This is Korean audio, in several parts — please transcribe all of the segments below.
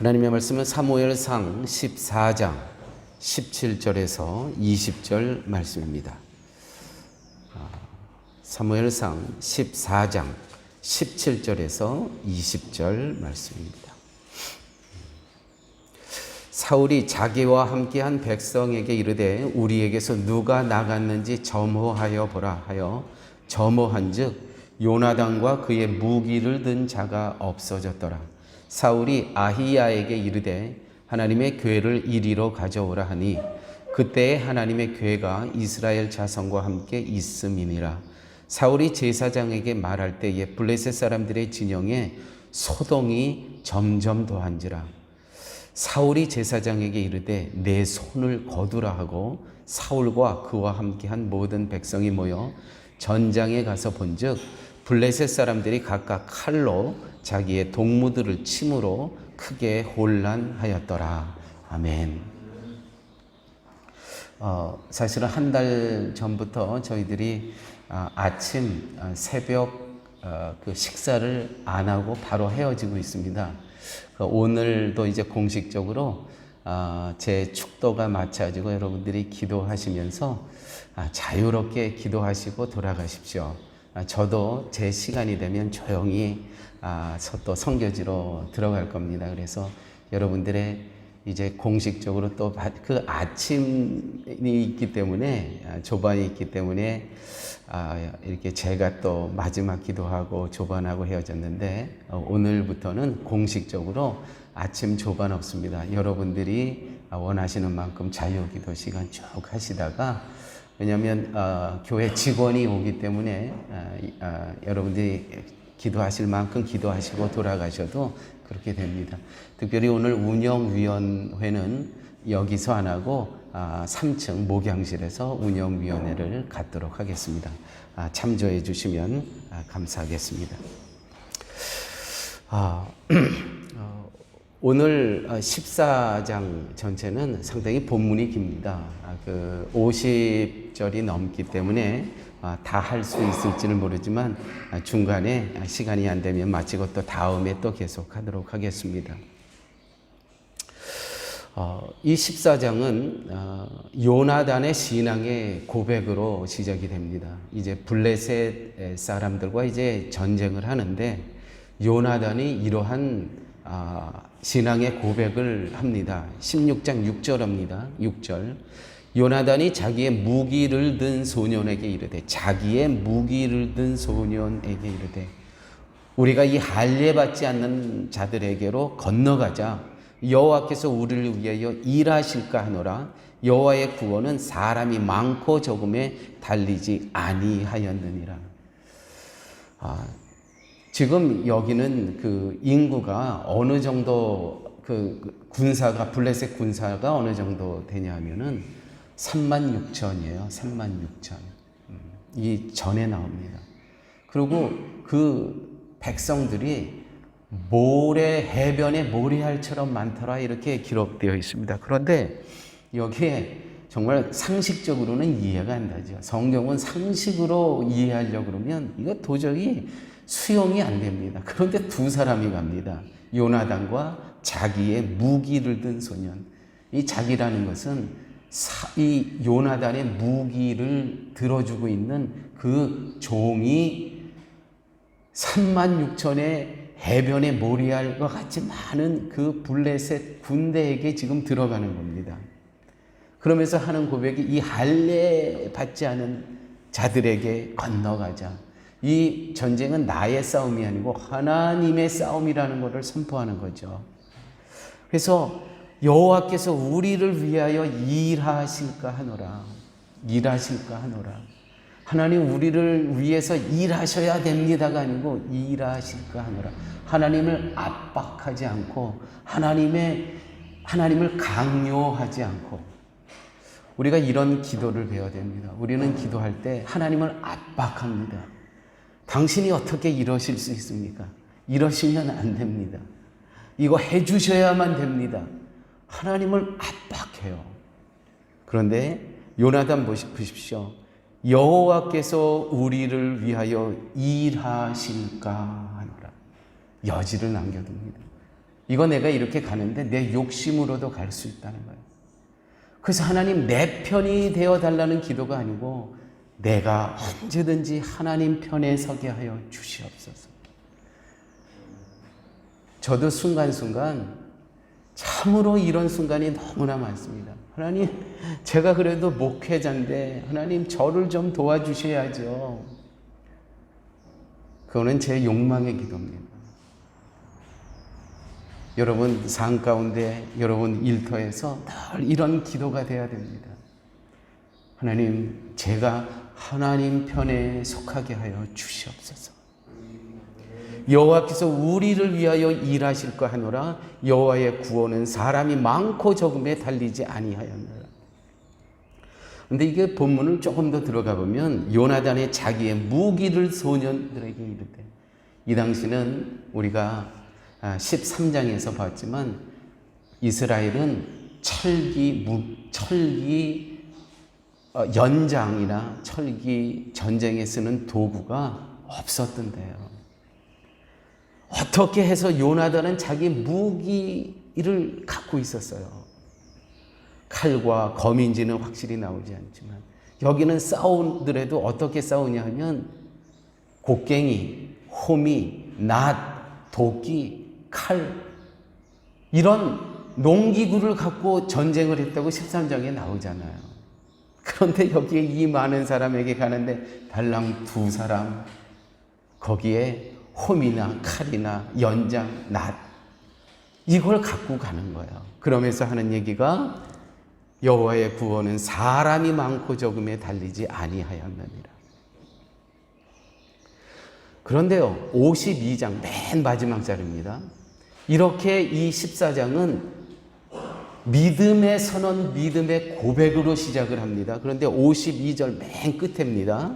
하나님의 말씀은 사무엘상 14장 17절에서 20절 말씀입니다. 사무엘상 14장 17절에서 20절 말씀입니다. 사울이 자기와 함께한 백성에게 이르되 우리에게서 누가 나갔는지 점호하여 보라 하여 점호한즉 요나단과 그의 무기를 든 자가 없어졌더라. 사울이 아히야에게 이르되 하나님의 궤를 이리로 가져오라 하니 그때에 하나님의 궤가 이스라엘 자손과 함께 있음이니라. 사울이 제사장에게 말할 때에 블레셋 사람들의 진영에 소동이 점점 더한지라. 사울이 제사장에게 이르되 내 손을 거두라 하고 사울과 그와 함께한 모든 백성이 모여 전장에 가서 본즉 블레셋 사람들이 각각 칼로 자기의 동무들을 침으로 크게 혼란하였더라. 아멘. 사실은 한 달 전부터 저희들이 아침 새벽 그 식사를 안 하고 바로 헤어지고 있습니다. 오늘도 이제 공식적으로 제 축도가 맞춰지고 여러분들이 기도하시면서 자유롭게 기도하시고 돌아가십시오. 저도 제 시간이 되면 조용히 또 선교지로 들어갈 겁니다. 그래서 여러분들의 이제 공식적으로 또 그 아침이 있기 때문에 조반이 있기 때문에 이렇게 제가 또 마지막 기도하고 조반하고 헤어졌는데 오늘부터는 공식적으로 아침 조반 없습니다. 여러분들이 원하시는 만큼 자유기도 시간 쭉 하시다가 왜냐하면 교회 직원이 오기 때문에 여러분들이 기도하실 만큼 기도하시고 돌아가셔도 그렇게 됩니다. 특별히 오늘 운영위원회는 여기서 안 하고 3층 목양실에서 운영위원회를 갖도록 하겠습니다. 참조해 주시면 감사하겠습니다. 오늘 14장 전체는 상당히 본문이 깁니다. 50절이 넘기 때문에 다 할 수 있을지는 모르지만 중간에 시간이 안 되면 마치고 또 다음에 또 계속하도록 하겠습니다. 이 14장은 요나단의 신앙의 고백으로 시작이 됩니다. 이제 블레셋 사람들과 이제 전쟁을 하는데 요나단이 이러한 신앙의 고백을 합니다. 16장 6절입니다. 6절. 요나단이 자기의 무기를 든 소년에게 이르되 자기의 무기를 든 소년에게 이르되 우리가 이 할례 받지 않는 자들에게로 건너가자. 여호와께서 우리를 위하여 일하실까 하노라. 여호와의 구원은 사람이 많고 적음에 달리지 아니하였느니라. 지금 여기는 그 인구가 어느 정도 그 군사가 블레셋 군사가 어느 정도 되냐 하면은 36,000이에요. 36,000. 이 전에 나옵니다. 그리고 그 백성들이 모래 해변에 모래알처럼 많더라 이렇게 기록되어 있습니다. 그런데 여기에 정말 상식적으로는 이해가 안 되죠. 성경은 상식으로 이해하려고 그러면 이거 도저히 수용이 안 됩니다. 그런데 두 사람이 갑니다. 요나단과 자기의 무기를 든 소년. 이 자기라는 것은 이 요나단의 무기를 들어주고 있는 그 종이 36,000의 해변의 모리알과 같이 많은 그 블레셋 군대에게 지금 들어가는 겁니다. 그러면서 하는 고백이 이 할례 받지 않은 자들에게 건너가자. 이 전쟁은 나의 싸움이 아니고 하나님의 싸움이라는 것을 선포하는 거죠. 그래서 여호와께서 우리를 위하여 일하실까 하노라. 일하실까 하노라. 하나님 우리를 위해서 일하셔야 됩니다가 아니고 일하실까 하노라. 하나님을 압박하지 않고 하나님을 강요하지 않고 우리가 이런 기도를 배워야 됩니다. 우리는 기도할 때 하나님을 압박합니다. 당신이 어떻게 이러실 수 있습니까? 이러시면 안 됩니다. 이거 해주셔야만 됩니다. 하나님을 압박해요. 그런데 요나단 보십시오. 여호와께서 우리를 위하여 일하실까 하노라. 여지를 남겨둡니다. 이거 내가 이렇게 가는데 내 욕심으로도 갈 수 있다는 거예요. 그래서 하나님 내 편이 되어달라는 기도가 아니고 내가 언제든지 하나님 편에 서게 하여 주시옵소서. 저도 순간순간 참으로 이런 순간이 너무나 많습니다. 하나님, 제가 그래도 목회자인데 하나님 저를 좀 도와주셔야죠. 그거는 제 욕망의 기도입니다. 여러분 삶 가운데, 여러분 일터에서 늘 이런 기도가 돼야 됩니다. 하나님, 제가 하나님 편에 속하게 하여 주시옵소서. 여호와께서 우리를 위하여 일하실 거 하노라. 여호와의 구원은 사람이 많고 적음에 달리지 아니하였노라. 근데 이게 본문을 조금 더 들어가 보면 요나단의 자기의 무기를 소년들에게 이르되, 이 당시는 우리가 13장에서 봤지만 이스라엘은 철기 연장이나 철기 전쟁에 쓰는 도구가 없었던데요. 어떻게 해서 요나단은 자기 무기를 갖고 있었어요. 칼과 검인지는 확실히 나오지 않지만 여기는 싸우더라도 어떻게 싸우냐 하면 곡괭이, 호미, 낫, 도끼, 칼, 이런 농기구를 갖고 전쟁을 했다고 13장에 나오잖아요. 그런데 여기에 이 많은 사람에게 가는데 달랑 2사람, 거기에 홈이나 칼이나 연장, 낫, 이걸 갖고 가는 거예요. 그러면서 하는 얘기가 여호와의 구원은 사람이 많고 적음에 달리지 아니하였느니라. 그런데요, 52장 맨 마지막 자리입니다. 이렇게 이 14장은 믿음의 선언, 믿음의 고백으로 시작을 합니다. 그런데 52절 맨 끝입니다.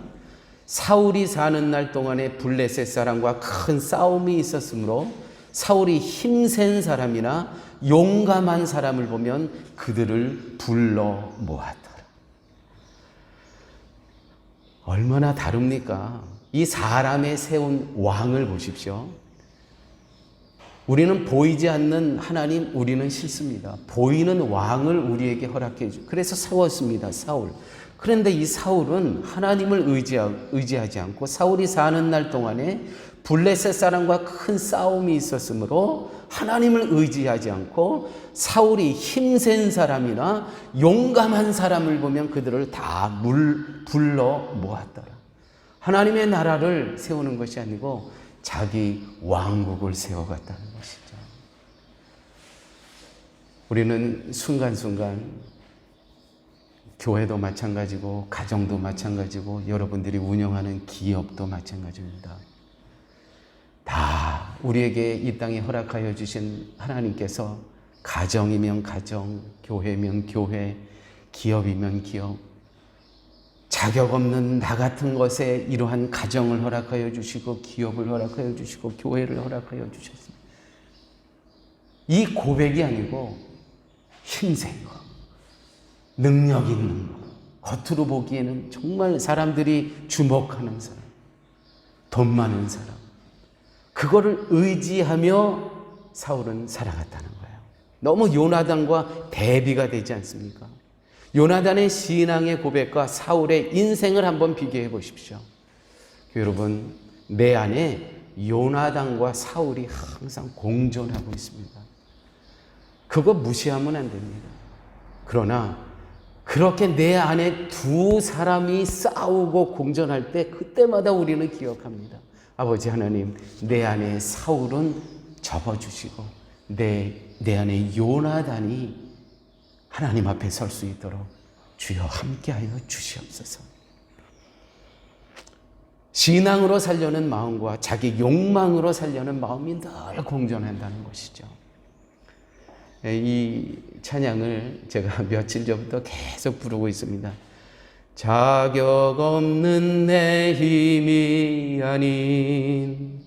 사울이 사는 날 동안에 블레셋 사람과 큰 싸움이 있었으므로 사울이 힘센 사람이나 용감한 사람을 보면 그들을 불러 모았더라. 얼마나 다릅니까? 이 사람의 세운 왕을 보십시오. 우리는 보이지 않는 하나님, 우리는 싫습니다. 보이는 왕을 우리에게 허락해 주. 그래서 세웠습니다, 사울. 그런데 이 사울은 하나님을 의지하지 않고 사울이 사는 날 동안에 블레셋 사람과 큰 싸움이 있었으므로 하나님을 의지하지 않고 사울이 힘센 사람이나 용감한 사람을 보면 그들을 다 불러 모았더라. 하나님의 나라를 세우는 것이 아니고 자기 왕국을 세워갔다는 것이죠. 우리는 순간순간 교회도 마찬가지고 가정도 마찬가지고 여러분들이 운영하는 기업도 마찬가지입니다. 다 우리에게 이 땅에 허락하여 주신 하나님께서 가정이면 가정, 교회면 교회, 기업이면 기업, 자격 없는 나 같은 것에 이러한 가정을 허락하여 주시고 기업을 허락하여 주시고 교회를 허락하여 주셨습니다. 이 고백이 아니고 힘센 거, 능력 있는 거, 겉으로 보기에는 정말 사람들이 주목하는 사람, 돈 많은 사람, 그거를 의지하며 사울은 살아갔다는 거예요. 너무 요나단과 대비가 되지 않습니까? 요나단의 신앙의 고백과 사울의 인생을 한번 비교해 보십시오. 여러분, 내 안에 요나단과 사울이 항상 공존하고 있습니다. 그거 무시하면 안 됩니다. 그러나 그렇게 내 안에 2사람이 싸우고 공존할 때 그때마다 우리는 기억합니다. 아버지 하나님, 내 안에 사울은 접어주시고 내 안에 요나단이 하나님 앞에 설 수 있도록 주여 함께하여 주시옵소서. 신앙으로 살려는 마음과 자기 욕망으로 살려는 마음이 늘 공존한다는 것이죠. 이 찬양을 제가 며칠 전부터 계속 부르고 있습니다. 자격 없는 내 힘이 아닌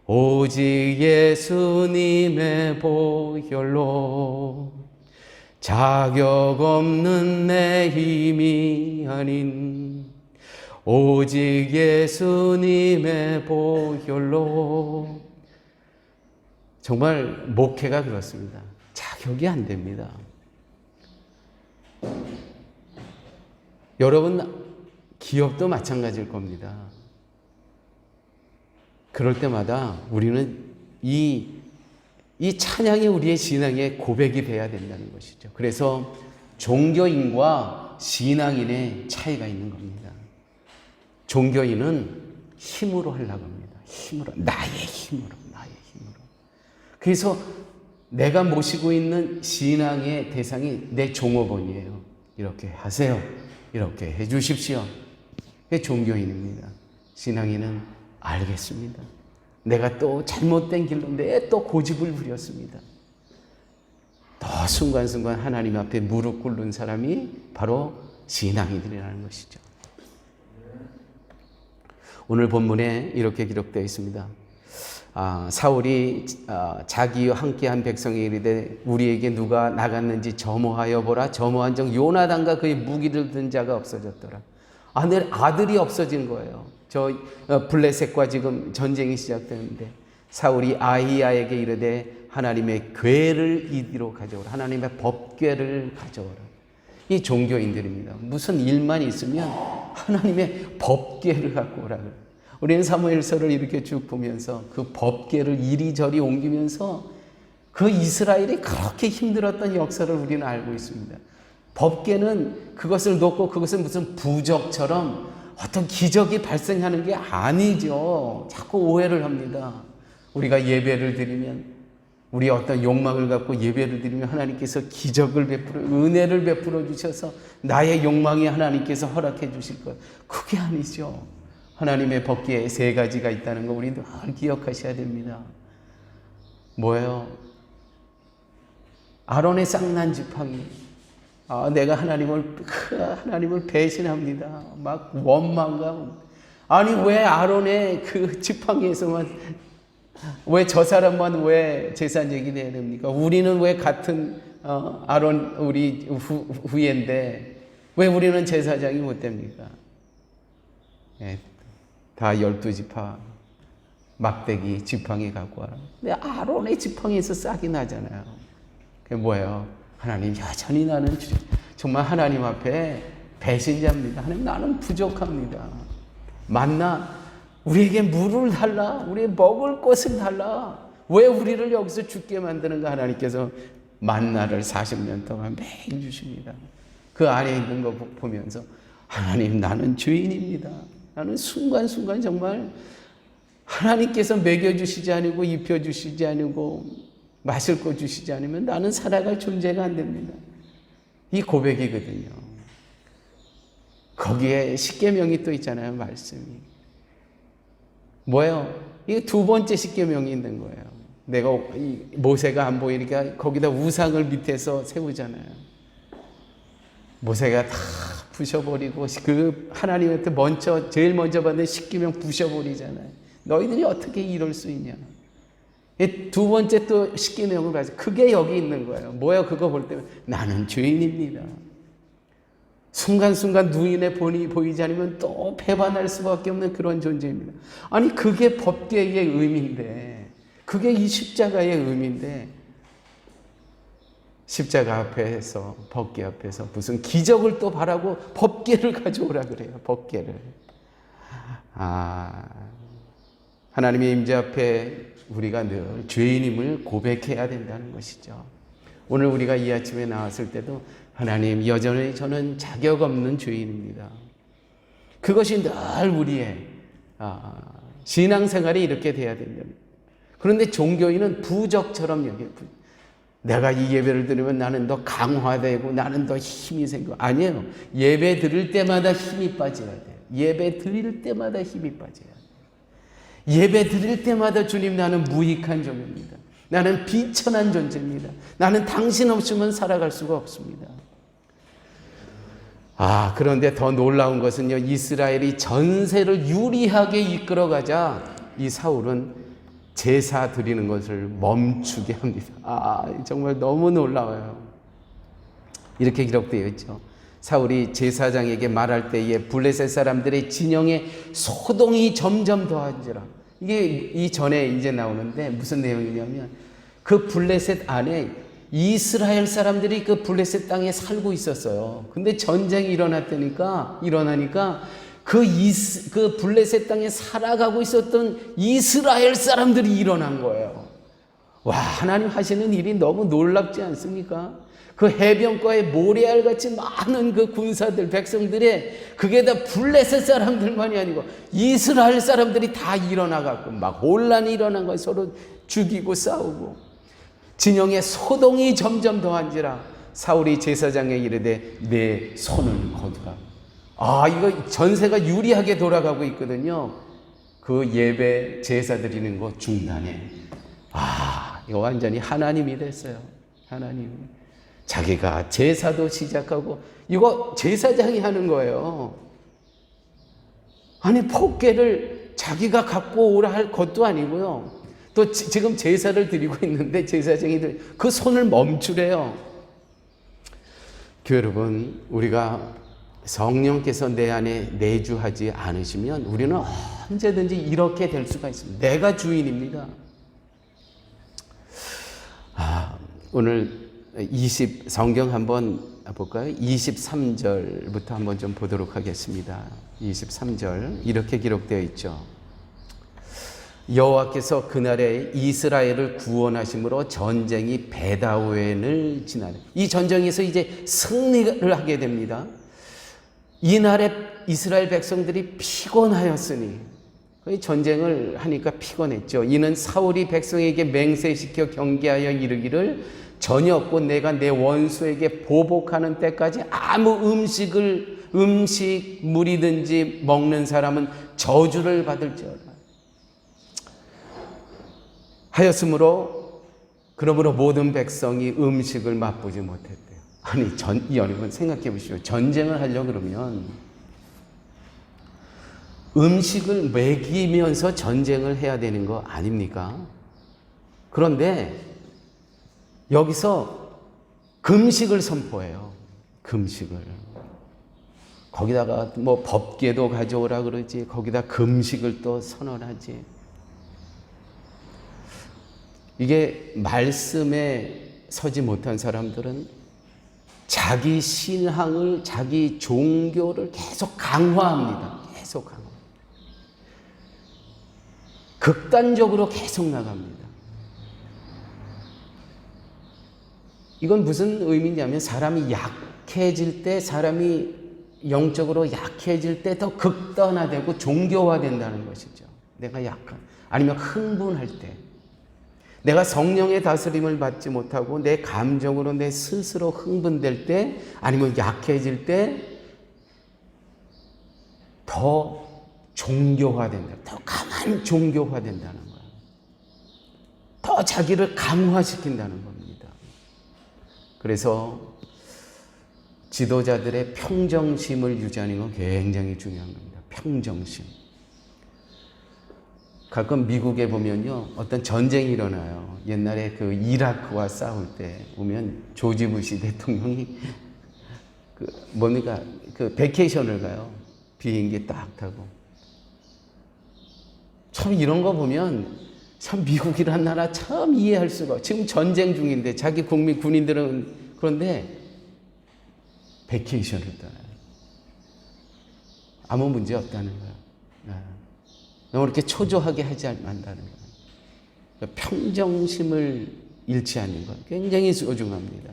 오직 예수님의 보혈로, 자격 없는 내 힘이 아닌 오직 예수님의 보혈로 정말 목회가 그렇습니다. 자격이 안 됩니다. 여러분 기업도 마찬가지일 겁니다. 그럴 때마다 우리는 이 찬양이 우리의 신앙의 고백이 돼야 된다는 것이죠. 그래서 종교인과 신앙인의 차이가 있는 겁니다. 종교인은 힘으로 하려고 합니다. 힘으로, 나의 힘으로. 그래서 내가 모시고 있는 신앙의 대상이 내 종업원이에요. 이렇게 하세요. 이렇게 해 주십시오. 그게 종교인입니다. 신앙인은 알겠습니다. 내가 또 잘못된 길로 내 또 고집을 부렸습니다. 더 순간순간 하나님 앞에 무릎 꿇는 사람이 바로 신앙인들이라는 것이죠. 오늘 본문에 이렇게 기록되어 있습니다. 사울이 자기와 함께한 백성에게 이르되 우리에게 누가 나갔는지 점호하여 보라. 점호한 적 요나단과 그의 무기를 든 자가 없어졌더라. 아들이 없어진 거예요. 저 블레셋과 지금 전쟁이 시작되는데 사울이 아히야에게 이르되 하나님의 궤를 이리로 가져오라. 하나님의 법궤를 가져오라. 이 종교인들입니다. 무슨 일만 있으면 하나님의 법궤를 갖고 오라 그래요. 우리는 사무엘서를 이렇게 쭉 보면서 그 법궤를 이리저리 옮기면서 그 이스라엘이 그렇게 힘들었던 역사를 우리는 알고 있습니다. 법궤는 그것을 놓고 그것을 무슨 부적처럼 어떤 기적이 발생하는 게 아니죠. 자꾸 오해를 합니다. 우리가 예배를 드리면 우리 어떤 욕망을 갖고 예배를 드리면 하나님께서 기적을 은혜를 베풀어 주셔서 나의 욕망이 하나님께서 허락해 주실 것. 그게 아니죠. 하나님의 법궤에 세 가지가 있다는 거 우리는 늘 기억하셔야 됩니다. 뭐예요? 아론의 쌍난 지팡이. 내가 하나님을 배신합니다. 막 원망감. 아니 왜 아론의 그 지팡이에서만 왜 저 사람만 왜 제사장이 돼야 됩니까? 우리는 왜 같은 아론 우리 후예인데 왜 우리는 제사장이 못 됩니까? 네, 다 12지파 막대기 지팡이 갖고 와라. 근데 아론의 지팡이에서 싹이 나잖아요. 그게 뭐예요? 하나님 여전히 나는 정말 하나님 앞에 배신자입니다. 하나님 나는 부족합니다. 만나 우리에게 물을 달라. 우리의 먹을 것을 달라. 왜 우리를 여기서 죽게 만드는가? 하나님께서 만나를 40년 동안 매일 주십니다. 그 안에 있는 거 보면서 하나님 나는 죄인입니다. 나는 순간순간 정말 하나님께서 먹여주시지 않고 입혀주시지 않고 마실 거 주시지 않으면 나는 살아갈 존재가 안 됩니다. 이 고백이거든요. 거기에 십계명이 또 있잖아요. 말씀이. 뭐예요? 이게 두 번째 십계명이 있는 거예요. 내가 모세가 안 보이니까 거기다 우상을 밑에서 세우잖아요. 모세가 다 부셔버리고 그 하나님한테 제일 먼저 받는 십계명 부셔버리잖아요. 너희들이 어떻게 이럴 수 있냐? 두 번째 또 십계명을 가지고 그게 여기 있는 거예요. 뭐야? 그거 볼 때면 나는 죄인입니다. 순간순간 누인의 본이 보이지 않으면 또 배반할 수밖에 없는 그런 존재입니다. 아니 그게 법궤의 의미인데 그게 이 십자가의 의미인데 십자가 앞에서 법궤 앞에서 무슨 기적을 또 바라고 법궤를 가져오라 그래요. 법궤를. 하나님의 임재 앞에 우리가 늘 죄인임을 고백해야 된다는 것이죠. 오늘 우리가 이 아침에 나왔을 때도 하나님 여전히 저는 자격 없는 죄인입니다. 그것이 늘 우리의 신앙생활이 이렇게 돼야 된다. 그런데 종교인은 부적처럼 여겨요. 내가 이 예배를 드리면 나는 더 강화되고 나는 더 힘이 생겨. 아니에요. 예배 드릴 때마다 힘이 빠져야 돼요. 예배 드릴 때마다 힘이 빠져야 돼요. 예배 드릴 때마다 주님 나는 무익한 종입니다. 나는 비천한 존재입니다. 나는 당신 없으면 살아갈 수가 없습니다. 그런데 더 놀라운 것은요. 이스라엘이 전세를 유리하게 이끌어가자 이 사울은 제사 드리는 것을 멈추게 합니다. 정말 너무 놀라워요. 이렇게 기록되어 있죠. 사울이 제사장에게 말할 때에 블레셋 사람들의 진영에 소동이 점점 더한지라. 이게 이전에 이제 나오는데 무슨 내용이냐면 그 블레셋 안에 이스라엘 사람들이 그 블레셋 땅에 살고 있었어요. 근데 전쟁이 일어나니까 그 블레셋 땅에 살아가고 있었던 이스라엘 사람들이 일어난 거예요. 와, 하나님 하시는 일이 너무 놀랍지 않습니까? 그 해변가에 모래알같이 많은 그 군사들, 백성들의 그게 다 블레셋 사람들만이 아니고 이스라엘 사람들이 다 일어나갖고 막 혼란이 일어난 거예요. 서로 죽이고 싸우고 진영의 소동이 점점 더한지라 사울이 제사장에 이르되 내 손을 거두라. 이거 전세가 유리하게 돌아가고 있거든요. 그 예배 제사 드리는 거 중단해. 이거 완전히 하나님이 됐어요. 하나님. 자기가 제사도 시작하고 이거 제사장이 하는 거예요. 아니 법궤를 자기가 갖고 오라 할 것도 아니고요. 또 지금 제사를 드리고 있는데 제사장이 그 손을 멈추래요. 교회 여러분, 우리가 성령께서 내 안에 내주하지 않으시면 우리는 언제든지 이렇게 될 수가 있습니다. 내가 주인입니다. 오늘 성경 한번 볼까요? 23절부터 한번 좀 보도록 하겠습니다. 23절 이렇게 기록되어 있죠. 여호와께서 그날에 이스라엘을 구원하심으로 전쟁이 베다웬을 지나네. 이 전쟁에서 이제 승리를 하게 됩니다. 이날에 이스라엘 백성들이 피곤하였으니 전쟁을 하니까 피곤했죠. 이는 사울이 백성에게 맹세시켜 경계하여 이르기를 저녁고 내가 내 원수에게 보복하는 때까지 아무 물이든지 먹는 사람은 저주를 받을지어다 하였으므로 그러므로 모든 백성이 음식을 맛보지 못했대요. 아니 여러분 생각해 보시오. 전쟁을 하려고 그러면 음식을 먹이면서 전쟁을 해야 되는 거 아닙니까? 그런데 여기서 금식을 선포해요. 금식을. 거기다가 뭐 법궤도 가져오라 그러지. 거기다 금식을 또 선언하지. 이게 말씀에 서지 못한 사람들은 자기 신앙을, 자기 종교를 계속 강화합니다. 계속 강화. 극단적으로 계속 나갑니다. 이건 무슨 의미냐면 사람이 약해질 때, 사람이 영적으로 약해질 때 더 극단화되고 종교화된다는 것이죠. 내가 아니면 흥분할 때, 내가 성령의 다스림을 받지 못하고 내 감정으로 내 스스로 흥분될 때, 아니면 약해질 때 더 종교화된다. 더 강한 종교화된다는 거예요. 더 자기를 강화시킨다는 겁니다. 그래서 지도자들의 평정심을 유지하는 건 굉장히 중요한 겁니다. 평정심. 가끔 미국에 보면요, 어떤 전쟁이 일어나요. 옛날에 그 이라크와 싸울 때 보면 조지 부시 대통령이 그 베케이션을 가요. 비행기 딱 타고. 참 이런 거 보면 참 미국이란 나라 참 이해할 수가. 지금 전쟁 중인데 자기 군인들은 그런데 베케이션을 떠나요. 아무 문제 없다는 거예요. 너무 이렇게 초조하게 하지 않는다는 거예요. 평정심을 잃지 않는 것 굉장히 소중합니다.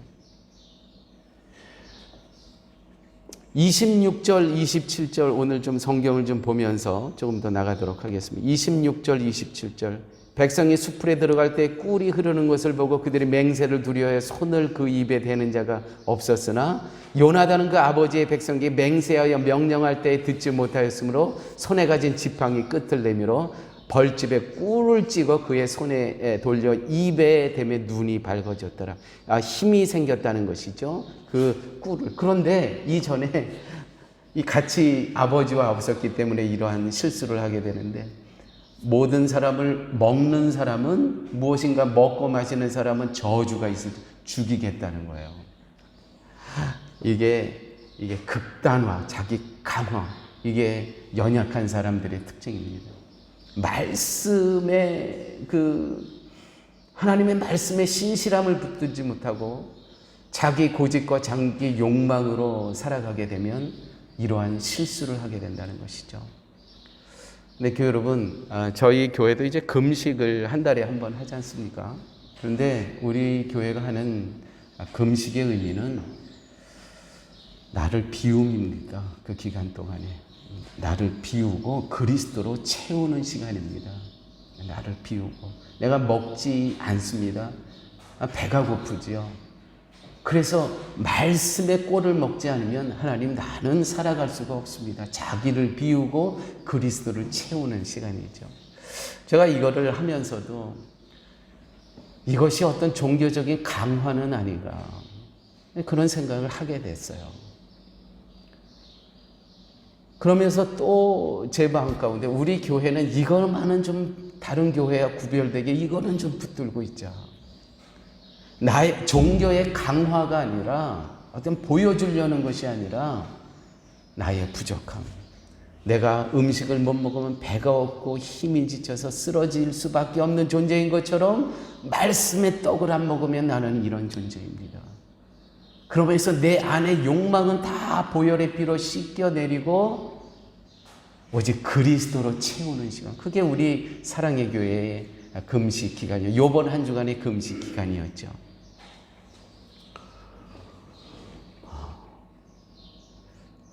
26절, 27절 오늘 좀 성경을 좀 보면서 조금 더 나가도록 하겠습니다. 26절, 27절 백성이 수풀에 들어갈 때 꿀이 흐르는 것을 보고 그들이 맹세를 두려워해 손을 그 입에 대는 자가 없었으나 요나단은 그 아버지의 백성에게 맹세하여 명령할 때 듣지 못하였으므로 손에 가진 지팡이 끝을 내밀어 벌집에 꿀을 찍어 그의 손에 돌려 입에 대며 눈이 밝아졌더라. 힘이 생겼다는 것이죠. 그 꿀을. 그런데 이전에 같이 아버지와 없었기 때문에 이러한 실수를 하게 되는데, 모든 사람을 먹는 사람은, 무엇인가 먹고 마시는 사람은 저주가 있을 때 죽이겠다는 거예요. 이게 극단화, 자기 강화, 이게 연약한 사람들의 특징입니다. 말씀에 하나님의 말씀에 신실함을 붙들지 못하고 자기 고집과 자기 욕망으로 살아가게 되면 이러한 실수를 하게 된다는 것이죠. 근데 교회 여러분, 저희 교회도 이제 금식을 한 달에 한 번 하지 않습니까? 그런데 우리 교회가 하는 금식의 의미는 나를 비움입니다. 그 기간 동안에 나를 비우고 그리스도로 채우는 시간입니다. 나를 비우고 내가 먹지 않습니다. 배가 고프지요. 그래서 말씀의 꼴을 먹지 않으면 하나님 나는 살아갈 수가 없습니다. 자기를 비우고 그리스도를 채우는 시간이죠. 제가 이거를 하면서도 이것이 어떤 종교적인 강화는 아닌가 그런 생각을 하게 됐어요. 그러면서 또 제 마음 가운데 우리 교회는 이것만은 좀 다른 교회와 구별되게 이거는 좀 붙들고 있자. 나의 종교의 강화가 아니라 어떤 보여주려는 것이 아니라 나의 부족함. 내가 음식을 못 먹으면 배가 없고 힘이 지쳐서 쓰러질 수밖에 없는 존재인 것처럼 말씀의 떡을 안 먹으면 나는 이런 존재입니다. 그러면서 내 안의 욕망은 다 보혈의 피로 씻겨내리고 오직 그리스도로 채우는 시간. 그게 우리 사랑의 교회의 금식 기간이요. 요번 한 주간의 금식 기간이었죠.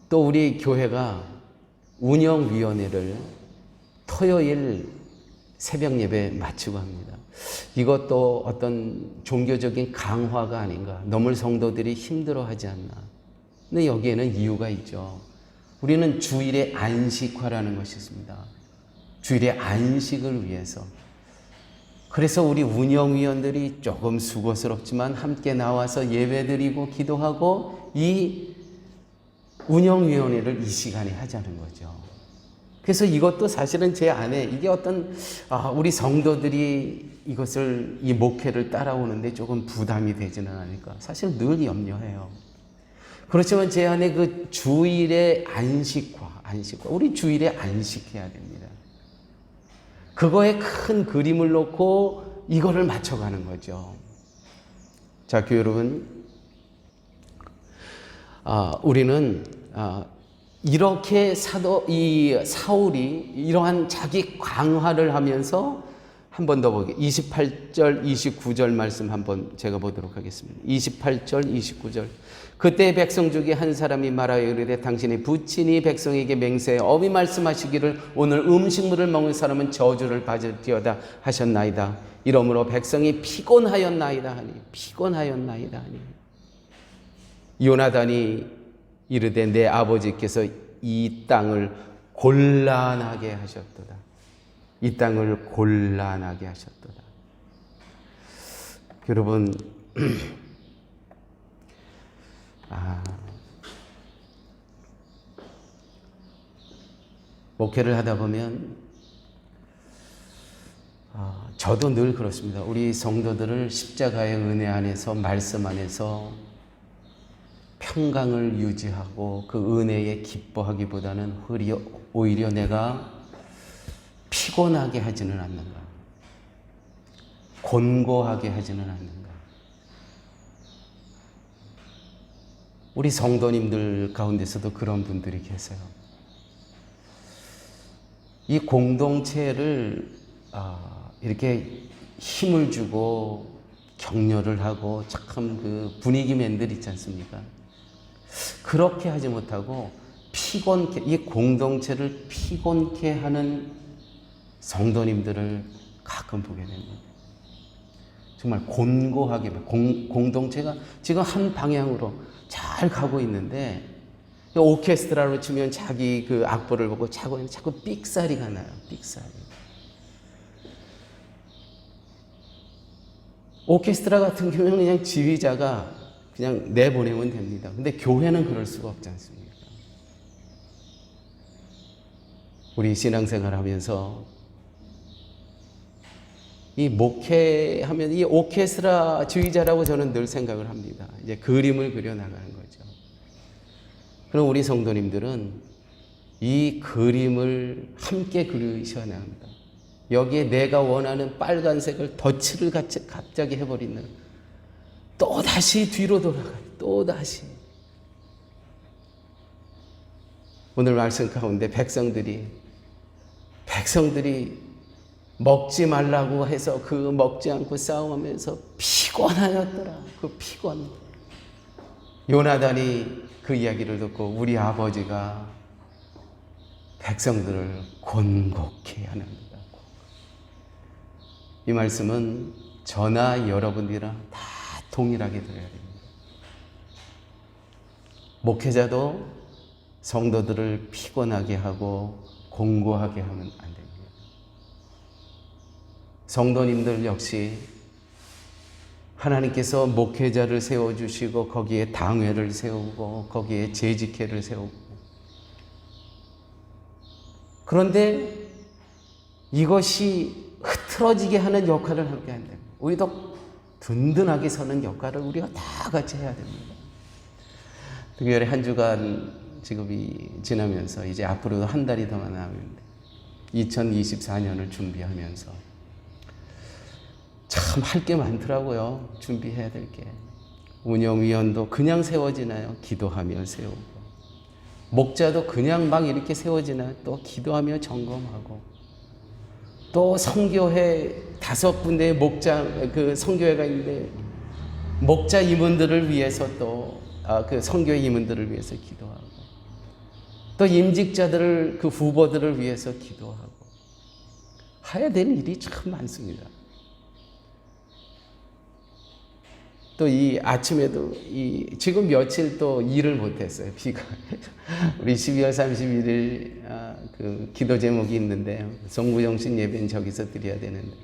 또 우리 교회가 운영위원회를 토요일 새벽 예배 마치고 합니다. 이것도 어떤 종교적인 강화가 아닌가. 너무 성도들이 힘들어하지 않나. 근데 여기에는 이유가 있죠. 우리는 주일의 안식화라는 것이 있습니다. 주일의 안식을 위해서. 그래서 우리 운영위원들이 조금 수고스럽지만 함께 나와서 예배드리고 기도하고 이 운영위원회를 이 시간에 하자는 거죠. 그래서 이것도 사실은 제 안에 이게 어떤 우리 성도들이 이것을 이 목회를 따라오는데 조금 부담이 되지는 않을까. 사실 늘 염려해요. 그렇지만 제 안에 그 주일의 안식화 우리 주일에 안식해야 됩니다. 그거에 큰 그림을 놓고 이거를 맞춰가는 거죠. 자, 교회 여러분, 우리는 이렇게 사울이 이러한 자기 강화를 하면서 한 번 더 보게 28절 29절 말씀 한번 제가 보도록 하겠습니다. 28절 29절 그때 백성 중에 한 사람이 말하여 이르되 당신이 부친이 백성에게 맹세해 어미 말씀하시기를 오늘 음식물을 먹는 사람은 저주를 받을지어다 하셨나이다. 이러므로 백성이 피곤하였나이다 하니 요나단이 이르되 내 아버지께서 이 땅을 곤란하게 하셨도다. 이 땅을 곤란하게 하셨도다. 여러분, 목회를 하다 보면 저도 늘 그렇습니다. 우리 성도들을 십자가의 은혜 안에서 말씀 안에서 평강을 유지하고 그 은혜에 기뻐하기보다는 오히려 내가 피곤하게 하지는 않는가, 곤고하게 하지는 않는가. 우리 성도님들 가운데서도 그런 분들이 계세요. 이 공동체를 이렇게 힘을 주고 격려를 하고 참 그 분위기맨들 있지 않습니까? 그렇게 하지 못하고 이 공동체를 피곤케 하는 성도님들을 가끔 보게 됩니다. 정말 곤고하게 공동체가 지금 한 방향으로 잘 가고 있는데 오케스트라로 치면 자기 그 악보를 보고 자꾸 삑사리가 나요. 삑사리. 오케스트라 같은 경우는 그냥 지휘자가 그냥 내보내면 됩니다. 근데 교회는 그럴 수가 없지 않습니까? 우리 신앙생활 하면서 이 목회하면 이 오케스트라 지휘자라고 저는 늘 생각을 합니다. 이제 그림을 그려나가는 거죠. 그럼 우리 성도님들은 이 그림을 함께 그리셔야 합니다. 여기에 내가 원하는 빨간색을 덧칠을 갑자기 해버리는, 또 다시 뒤로 돌아가요. 또 다시. 오늘 말씀 가운데 백성들이 먹지 말라고 해서 그 먹지 않고 싸움하면서 피곤하였더라. 그 피곤. 요나단이 그 이야기를 듣고 우리 아버지가 백성들을 곤곡해 하는구나. 이 말씀은 저나 여러분들이랑 다 동일하게 들어야 됩니다. 목회자도 성도들을 피곤하게 하고 공고하게 하면 안 됩니다. 성도님들 역시 하나님께서 목회자를 세워주시고 거기에 당회를 세우고 거기에 재직회를 세우고, 그런데 이것이 흐트러지게 하는 역할을 함께 한다. 우리도 든든하게 서는 역할을 우리가 다 같이 해야 됩니다. 특별히 한 주간 지금 지나면서 이제 앞으로도 한 달이 더 남았는데 2024년을 준비하면서 참 할 게 많더라고요. 준비해야 될 게. 운영위원도 그냥 세워지나요? 기도하며 세우고. 목자도 그냥 막 이렇게 세워지나요? 또 기도하며 점검하고. 또 성교회 5군데의 목자, 그 성교회가 있는데 목자 임원들을 위해서 또 그 성교회 임원들을 위해서 기도하고, 또 임직자들을, 그 후보들을 위해서 기도하고 해야 될 일이 참 많습니다. 또 이 아침에도 지금 며칠 또 일을 못했어요. 비가. 우리 12월 31일 그 기도 제목이 있는데 성부정신 예배는 저기서 드려야 되는데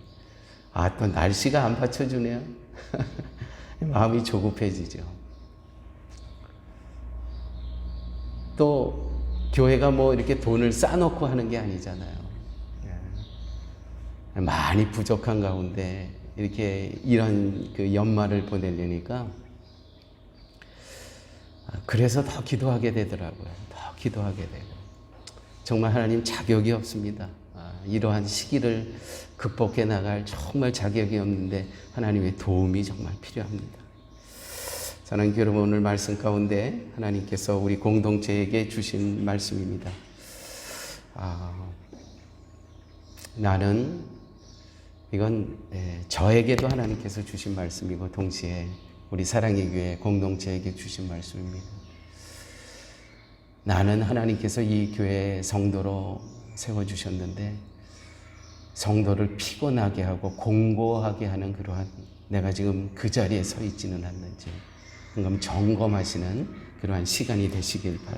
또 날씨가 안 받쳐주네요. 마음이 조급해지죠. 또 교회가 뭐 이렇게 돈을 쌓아놓고 하는 게 아니잖아요. 많이 부족한 가운데 이렇게 이런 그 연말을 보내려니까 그래서 더 기도하게 되더라고요. 더 기도하게 되고. 정말 하나님 자격이 없습니다. 이러한 시기를 극복해 나갈 정말 자격이 없는데 하나님의 도움이 정말 필요합니다. 저는 여러분 오늘 말씀 가운데 하나님께서 우리 공동체에게 주신 말씀입니다. 나는, 이건 저에게도 하나님께서 주신 말씀이고 동시에 우리 사랑의 교회 공동체에게 주신 말씀입니다. 나는 하나님께서 이 교회 성도로 세워주셨는데 성도를 피곤하게 하고 공고하게 하는 그러한, 내가 지금 그 자리에 서 있지는 않는지 점검하시는 그러한 시간이 되시길 바랍니다.